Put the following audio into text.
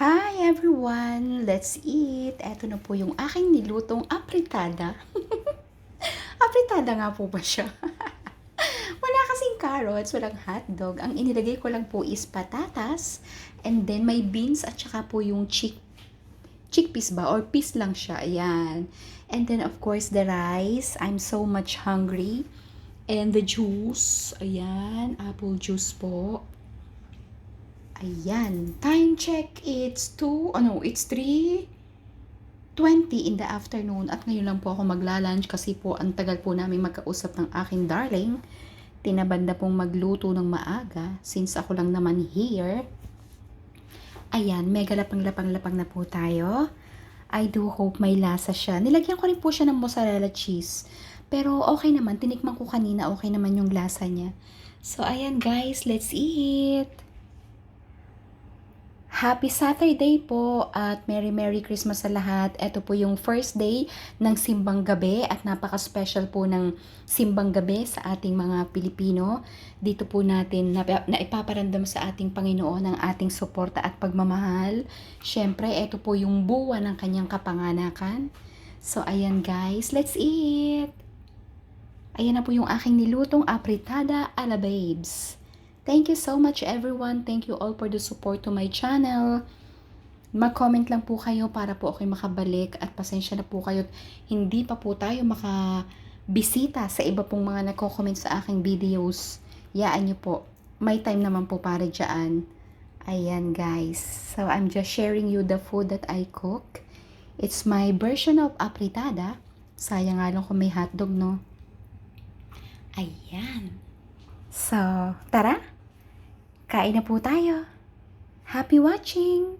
Hi everyone! Let's eat! Eto na po yung aking nilutong apritada. Apritada nga po ba siya? Wala kasing carrots, walang hotdog. Ang inilagay ko lang po is patatas, and then may beans at saka po yung chickpeas ba? Or peas lang siya. Ayan. And then of course the rice. I'm so much hungry. And the juice. Ayan. Apple juice po. Ayan. Time check, it's 3:20 in the afternoon. At ngayon lang po ako magla-lunch kasi po ang tagal po namin magkausap ng aking darling. Tinabanda pong magluto ng maaga since ako lang naman here. Ayan, mega lapang-lapang-lapang na po tayo. I do hope may lasa siya. Nilagyan ko rin po siya ng mozzarella cheese. Pero okay naman, tinikman ko kanina, okay naman yung lasa niya. So ayan guys, let's eat! Happy Saturday po at Merry Christmas sa lahat. Ito po yung first day ng Simbang Gabi at napaka-special po ng Simbang Gabi sa ating mga Pilipino. Dito po natin na ipaparamdam sa ating Panginoon ang ating suporta at pagmamahal. Siyempre, ito po yung buwan ng kanyang kapanganakan. So, ayan guys, let's eat! Ayan na po yung aking nilutong apritada a la babes. Thank you so much everyone. Thank you all for the support to my channel. Mag-comment lang po kayo para po ako'y makabalik at pasensya na po kayo. Hindi pa po tayo makabisita sa iba pong mga nagko-comment sa aking videos. Yaan nyo po. May time naman po para dyan. Ayan guys. So I'm just sharing you the food that I cook. It's my version of apritada. Sayang nga lang kung may hotdog, no? Ayan. So, tara! Kain na po tayo. Happy watching!